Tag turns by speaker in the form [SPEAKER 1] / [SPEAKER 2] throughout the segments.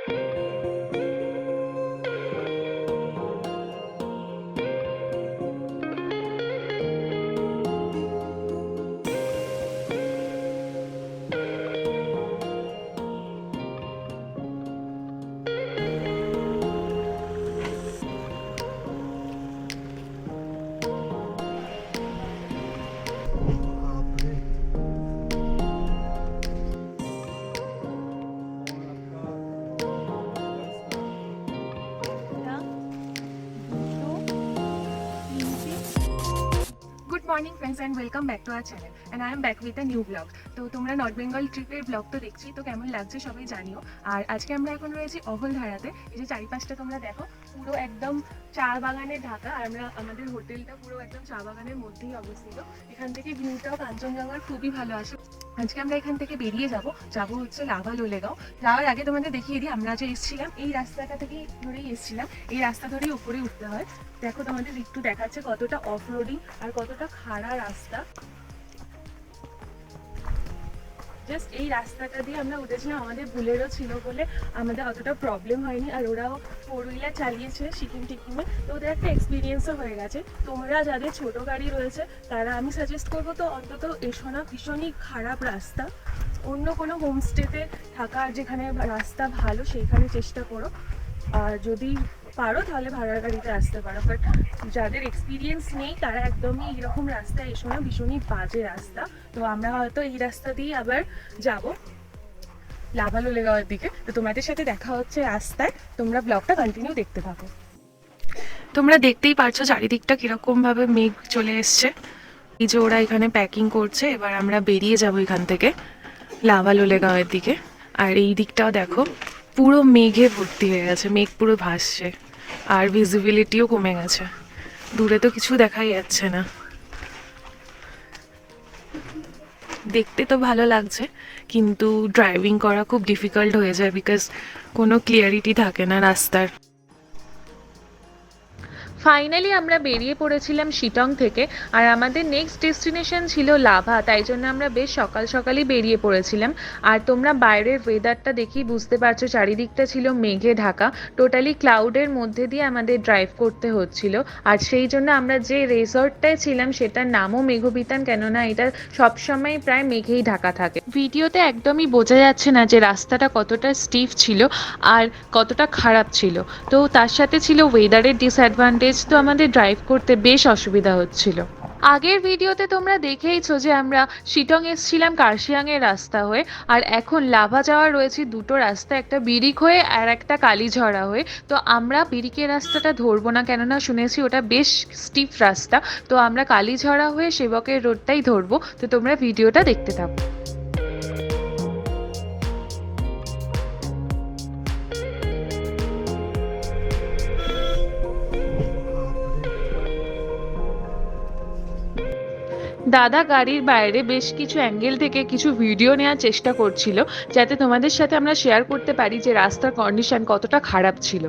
[SPEAKER 1] Good morning friends and welcome back to our channel and I am back with a new blog. তো তোমরা north Bengal ট্রিপের blog তো দেখছি, তো কেমন লাগছে সবাই জানিও। আর আজকে আমরা এখন রয়েছি অহলধারাতে। এই যে চারিপাশটা তোমরা দেখো, পুরো একদম চা বাগানে ঢাকা। আর আমাদের হোটেলটা পুরো একদম চা বাগানের মধ্যেই অবস্থিত। এখান থেকে ভিউটাও কাঞ্চনজঙ্ঘার খুবই ভালো আসে। আজকে আমরা এখান থেকে বেরিয়ে যাবো হচ্ছে লাভা লোলেগাঁও। যাওয়ার আগে তোমাদের দেখিয়ে দিই, আমরা যে এসেছিলাম এই রাস্তাটা থেকেই ধরেই এসেছিলাম। এই রাস্তা ধরেই উপরে উঠতে হয়। দেখো তোমাদের একটু দেখাচ্ছে কতটা অফ রোডিং আর কতটা খাড়া রাস্তা। জাস্ট এই রাস্তাটা দিয়ে আমরা উঠেছিলাম, আমাদের বুলেরও ছিল বলে আমাদের অতটা প্রবলেম হয়নি। আর ওরাও ফোর হুইলার চালিয়েছে সিকিম টিকিমে, তো ওদের একটা এক্সপিরিয়েন্সও হয়ে গেছে। তোমরা যাদের ছোট গাড়ি রয়েছে তারা আমি সাজেস্ট করবো তো অন্তত এসো না, ভীষণই খারাপ রাস্তা। অন্য কোনো হোমস্টেতে থাকার যেখানে রাস্তা ভালো সেইখানে চেষ্টা করো। আর যদি পারো তাহলে ভাড়ার গাড়িতে আসতে পারো, বাট যাদের এক্সপিরিয়েন্স নেই তারা একদমই এরকম রাস্তায় এসো না, ভীষণই বাজে রাস্তা। তো আমরা হয়তো এই রাস্তা দিয়ে আবার যাব লাভা লোলেগাঁওয়ের দিকে। তো তোমাদের সাথে দেখা হচ্ছে রাস্তায়, তোমরা ব্লগটা কন্টিনিউ দেখতে থাকো। তোমরা দেখতেই পারছো চারিদিকটা কিরকম ভাবে মেঘ চলে এসছে। এই যে ওরা এখানে প্যাকিং করছে, এবার আমরা বেরিয়ে যাব এখান থেকে লাভা লোলেগাঁওয়ের দিকে। আর এই দিকটাও দেখো পুরো মেঘে ভর্তি হয়ে গেছে, মেঘ পুরো ভাসছে আর ভিজিবিলিটিও কমে গেছে, দূরে তো কিছু দেখাই যাচ্ছে না। দেখতে তো ভালো লাগছে কিন্তু ড্রাইভিং করা খুব ডিফিকাল্ট হয়ে যায়, বিকজ কোনো ক্লিয়ারিটি থাকে না রাস্তার।
[SPEAKER 2] ফাইনালি আমরা বেরিয়ে পড়েছিলাম শিটং থেকে, আর আমাদের নেক্সট ডেস্টিনেশন ছিল লাভা। তাই জন্য আমরা বেশ সকাল সকালই বেরিয়ে পড়েছিলাম। আর তোমরা বাইরের ওয়েদারটা দেখেই বুঝতে পারছো, চারিদিকটা ছিল মেঘে ঢাকা, টোটালি ক্লাউডের মধ্যে দিয়ে আমাদের ড্রাইভ করতে হচ্ছিল। আর সেই জন্য আমরা যে রিসর্টটায় ছিলাম সেটার নামও মেঘবিতান, কেননা এটা সবসময় প্রায় মেঘেই ঢাকা থাকে। ভিডিওতে একদমই বোঝা যাচ্ছে না যে রাস্তাটা কতটা স্টিফ ছিল আর কতটা খারাপ ছিল। তো তার সাথে ছিল ওয়েদারের ডিসঅ্যাডভান্টেজ, তো আমাদের ড্রাইভ করতে বেশ অসুবিধা হচ্ছিল। আগের ভিডিওতে তোমরা দেখেইছো যে আমরা শিটং এসছিলাম কার্শিয়াং এর রাস্তা হয়ে, আর এখন লাভা যাওয়ার রয়েছে দুটো রাস্তা, একটা বিরিক হয়ে আর একটা কালীঝরা হয়ে। তো আমরা বিরিকের রাস্তাটা ধরবো না, কেননা শুনেছি ওটা বেশ স্টিফ রাস্তা। তো আমরা কালীঝরা হয়ে সেবকের রোডটাই ধরবো। তো তোমরা ভিডিওটা দেখতে থাকো। দাদা গাড়ির বাইরে বেশ কিছু অ্যাঙ্গেল থেকে কিছু ভিডিও নেওয়ার চেষ্টা করছিল, যাতে তোমাদের সাথে আমরা শেয়ার করতে পারি যে রাস্তার কন্ডিশন কতটা খারাপ ছিল।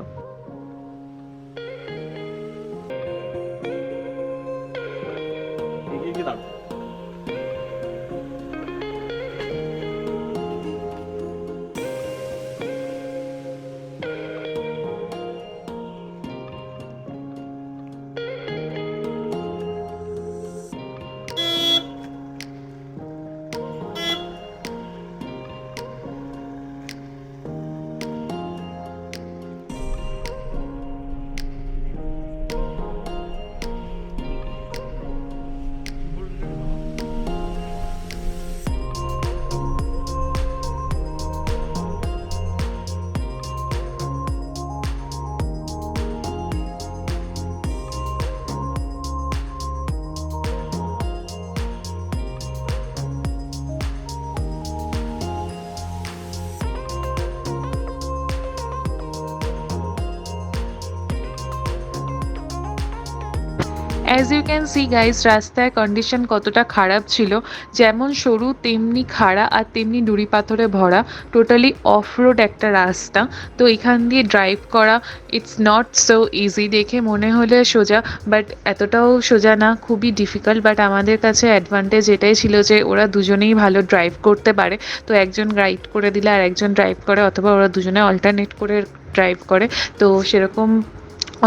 [SPEAKER 2] As you can see guys, রাস্তার কন্ডিশন কতটা খারাপ ছিল, যেমন সরু তেমনি খাড়া আর তেমনি নুড়ি পাথরে ভরা, টোটালি অফ রোড একটা রাস্তা। তো এখান দিয়ে ড্রাইভ করা ইটস নট সো ইজি। দেখে মনে হলে সোজা, বাট এতটাও সোজা না, খুবই ডিফিকাল্ট। বাট আমাদের কাছে অ্যাডভান্টেজ এটাই ছিল যে ওরা দুজনেই ভালো ড্রাইভ করতে পারে, তো একজন গাইড করে দিলে আর একজন ড্রাইভ করে, অথবা ওরা দুজনে অল্টারনেট করে ড্রাইভ করে। তো সেরকম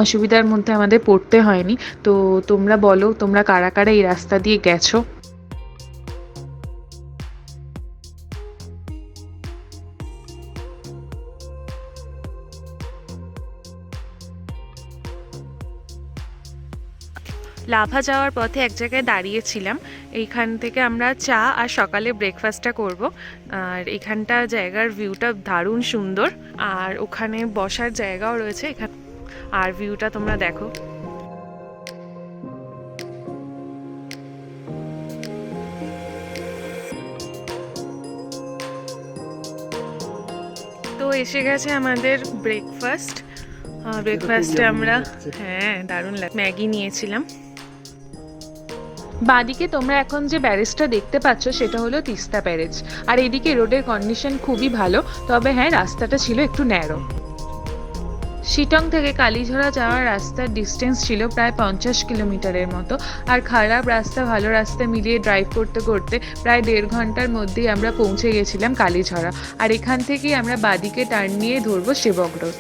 [SPEAKER 2] অসুবিধার মধ্যে আমাদের পড়তে হয়নি। তো তোমরা বলো, তোমরা কারা কারা এই রাস্তা দিয়ে গেছো? লাভা যাওয়ার পথে এক জায়গায় দাঁড়িয়েছিলাম। এইখান থেকে আমরা চা আর সকালে ব্রেকফাস্টটা করব। আর এখানটা জায়গার ভিউটা দারুণ সুন্দর, আর ওখানে বসার জায়গাও রয়েছে এখানে। আর ভিউটা তোমরা দেখো। তো এসে গেছে আমাদের ব্রেকফাস্ট। ব্রেকফাস্টে আমরা দারুণ ম্যাগি নিয়েছিলাম। বাঁদিকে তোমরা এখন যে ব্যারেজটা দেখতে পাচ্ছ সেটা হলো তিস্তা ব্যারেজ। আর এদিকে রোডের কন্ডিশন খুবই ভালো, তবে হ্যাঁ রাস্তাটা ছিল একটু ন্যারো। শিটং থেকে কালীঝরা যাওয়ার রাস্তার ডিস্টেন্স ছিল প্রায় 50 কিলোমিটারের মতো। আর খারাপ রাস্তা ভালো রাস্তা মিলিয়ে ড্রাইভ করতে করতে প্রায় 1.5 ঘন্টার মধ্যেই আমরা পৌঁছে গেছিলাম কালীঝরা। আর এখান থেকেই আমরা বাঁদিকে টার্ন নিয়ে ধরবো সেবক রোড।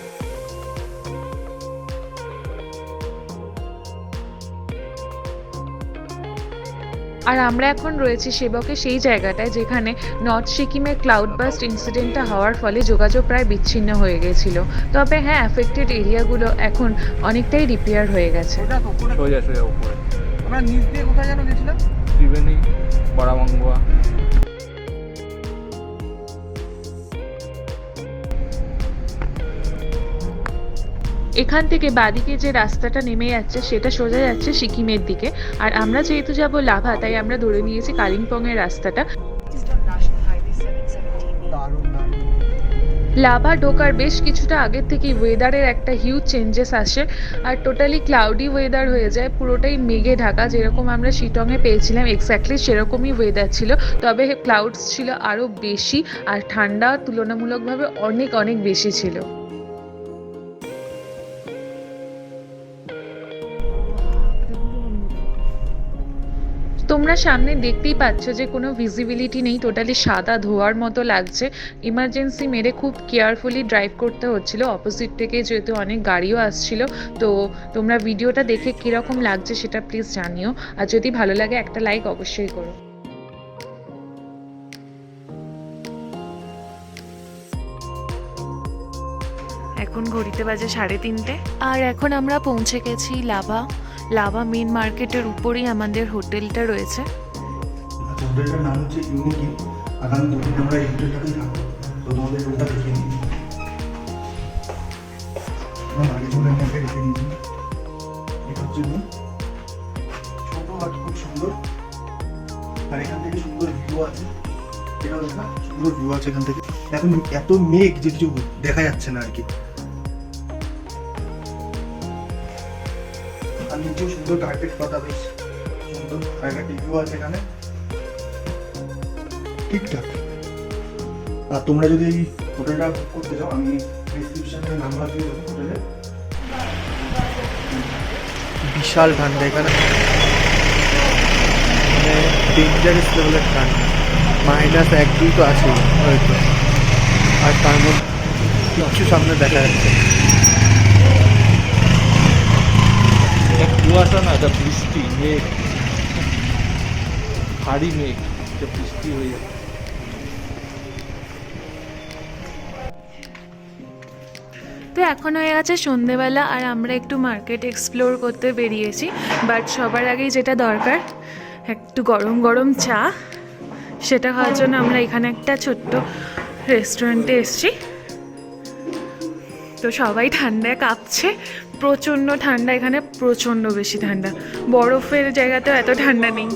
[SPEAKER 2] আর আমরা এখন রয়েছি সেবকের সেই জায়গাটায় যেখানে নর্থ সিকিমের ক্লাউড বাস্ট ইনসিডেন্টটা হওয়ার ফলে যোগাযোগ প্রায় বিচ্ছিন্ন হয়ে গেছিল। তবে হ্যাঁ, অ্যাফেক্টেড এরিয়াগুলো এখন অনেকটাই রিপেয়ার হয়ে গেছে।
[SPEAKER 3] সোজা সোজা উপরে
[SPEAKER 4] আমরা নিচ দিয়ে কোথায় যেন গেছিলাম?
[SPEAKER 3] ত্রিবেণী, বড়ামাঙ্গুয়া।
[SPEAKER 2] এখান থেকে বাদিকে যে রাস্তাটা নেমে যাচ্ছে সেটা সোজা যাচ্ছে সিকিমের দিকে। আর আমরা যেহেতু যাব লাভা, তাই আমরা ধরে নিয়েছি কালিম্পং এর রাস্তাটা।
[SPEAKER 4] দারুণ দারুণ।
[SPEAKER 2] লাভা ঢোকার বেশ কিছুটা আগের থেকেই ওয়েদারের একটা হিউজ চেঞ্জেস আসে, আর টোটালি ক্লাউডি ওয়েদার হয়ে যায়, পুরোটাই মেঘে ঢাকা। যেরকম আমরা শিটংয়ে পেয়েছিলাম এক্স্যাক্টলি সেরকমই ওয়েদার ছিল, তবে ক্লাউডস ছিল আরও বেশি, আর ঠান্ডা তুলনামূলকভাবে অনেক অনেক বেশি ছিল। তোমরা সামনে দেখতেই পাচ্ছ যে কোনো ভিজিবিলিটি নেই, টোটালি সাদা ধোয়ার মতো লাগছে। ইমার্জেন্সি মেরে খুব কেয়ারফুলি ড্রাইভ করতে হচ্ছিল, অপোজিট থেকে যেহেতু অনেক গাড়িও আসছিল। তো তোমরা ভিডিওটা দেখে কীরকম লাগছে সেটা প্লিজ জানিও, আর যদি ভালো লাগে একটা লাইক অবশ্যই করো। এখন ঘড়িতে বাজে 3:30, আর এখন আমরা পৌঁছে গেছি লাভা মেন মার্কেটের উপরেই আমাদের হোটেলটা রয়েছে।
[SPEAKER 4] হোটেলটার নাম হচ্ছে ইউনিকি। আগামী দুদিন আমরা এই হোটেলটাতেই থাকবো, তো তোমাদের রুমটা দেখে নিই। আগে চলে আমাকে রেখে দিয়েছি। এটা হচ্ছে রুম, ছোট আর খুব সুন্দর। আর এখান থেকে সুন্দর ভিউ আছে। এটাও দেখা সুন্দর ভিউ আছে এখান থেকে। এখন এত মেঘ যে কিছু দেখা যাচ্ছে না আর কি। আর নিচেও সুন্দর কার্পেট পাতা, বেশ সুন্দর। আর একটা টিভিও আছে এখানে, ঠিকঠাক। আর তোমরা যদি এই হোটেলটা বুক করতে চাও, আমি ডিসক্রিপশনে নাম্বার দিয়ে দেবো হোটেলের। বিশাল ঠান্ডা এখানে, মানে ডেঞ্জারাস লেভেলের ঠান্ডা। -1-2 তো আছে হয়তো, আর তার মধ্যে কিচ্ছু সামনে দেখা যাচ্ছে।
[SPEAKER 3] কুয়াশা না, এটা বৃষ্টি, মেঘ, ভারী মেঘ, এটা বৃষ্টি হয়ে যাচ্ছে।
[SPEAKER 2] তো এখন হয়ে গেছে সন্ধেবেলা, আর আমরা একটু মার্কেট এক্সপ্লোর করতে বেরিয়েছি। বাট সবার আগেই যেটা দরকার, একটু গরম গরম চা, সেটা খাওয়ার জন্য আমরা এখানে একটা ছোট্ট রেস্টুরেন্টে এসেছি। তো সবাই ঠান্ডায় কাঁপছে, প্রচণ্ড ঠান্ডা এখানে, প্রচণ্ড বেশি ঠান্ডা। বরফের জায়গাতেও এত ঠান্ডা নেই।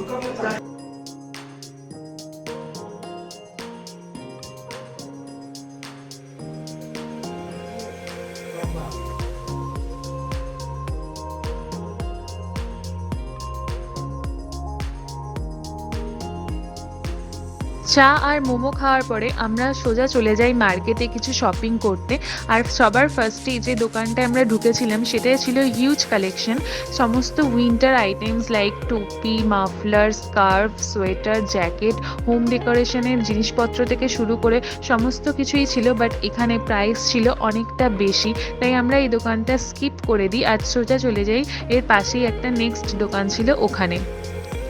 [SPEAKER 2] চা আর মোমো খাওয়ার পরে আমরা সোজা চলে যাই মার্কেটে কিছু শপিং করতে। আর সবার ফার্স্টেই যে দোকানটায় আমরা ঢুকেছিলাম সেটাই ছিল হিউজ কালেকশন, সমস্ত উইন্টার আইটেমস লাইক টুপি, muffler, scarf, sweater, jacket, home ডেকোরেশনের জিনিসপত্র থেকে শুরু করে সমস্ত কিছুই ছিল। বাট এখানে প্রাইস ছিল অনেকটা বেশি, তাই আমরা এই দোকানটা স্কিপ করে দিই আর সোজা চলে যাই এর পাশেই একটা নেক্সট দোকান ছিল ওখানে।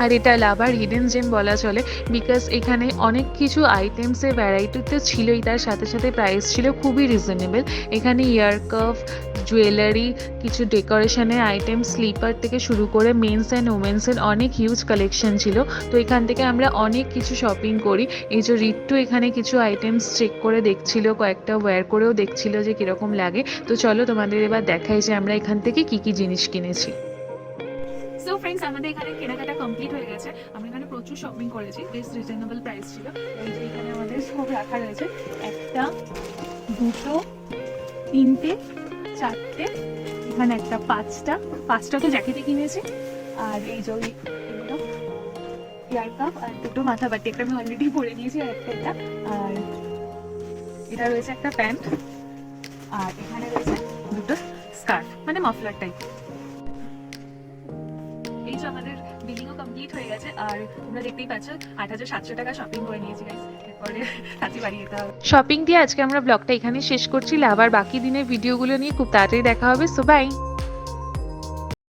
[SPEAKER 2] আর এটা লাভার হিডেন জেম বলা চলে, বিকজ এখানে অনেক কিছু আইটেমসের ভ্যারাইটি তো ছিলই, তার সাথে সাথে প্রাইস ছিল খুবই রিজনেবল। এখানে ইয়ার কাফ, জুয়েলারি, কিছু ডেকোরেশনের আইটেম, স্লিপার থেকে শুরু করে মেন্স অ্যান্ড ওমেন্সের অনেক হিউজ কালেকশন ছিল। তো এখান থেকে আমরা অনেক কিছু শপিং করি। এই যে রিট্টু এখানে কিছু আইটেমস চেক করে দেখছিল, কয়েকটা ওয়্যার করেও দেখছিল যে কীরকম লাগে। তো চলো তোমাদের এবার দেখাই যে আমরা এখান থেকে কী কী জিনিস কিনেছি।
[SPEAKER 1] সো ফ্রেন্ডস, আমাদের এখানে কেনাকাটা কমপ্লিট হয়ে গেছে। আমরা এখানে প্রচুর শপিং করেছি, বেশ রিজনেবল প্রাইস ছিল। এই যে এখানে আমাদের সব রাখা রয়েছে, একটা, দুটো, তিনটে, চারটে, এখানে একটা, পাঁচটা তো জ্যাকেটে কিনেছি। আর এই যে এগুলো ইয়ার কাপ আর দুটো মাথা বাটি, একটা আমি অলরেডি পরে নিয়েছি আর একটা এটা। আর এটা রয়েছে একটা প্যান্ট, আর এখানে রয়েছে দুটো স্কার্ফ, মানে মাফলার টাইপ। এই যে আমাদের বিলিংও কমপ্লিট হয়ে গেছে, আর তোমরা দেখতেই পাচ্ছ 8,700 টাকা শপিং করে নিয়েছি গাইস। এরপরে তাড়াতাড়ি বাড়ি যেতে হবে।
[SPEAKER 2] শপিং দিয়ে আজকে আমরা ব্লগটা এখানে শেষ করছি। আবার বাকি দিনের ভিডিওগুলো নিয়ে খুব তাড়াতাড়ি দেখা হবে। So by.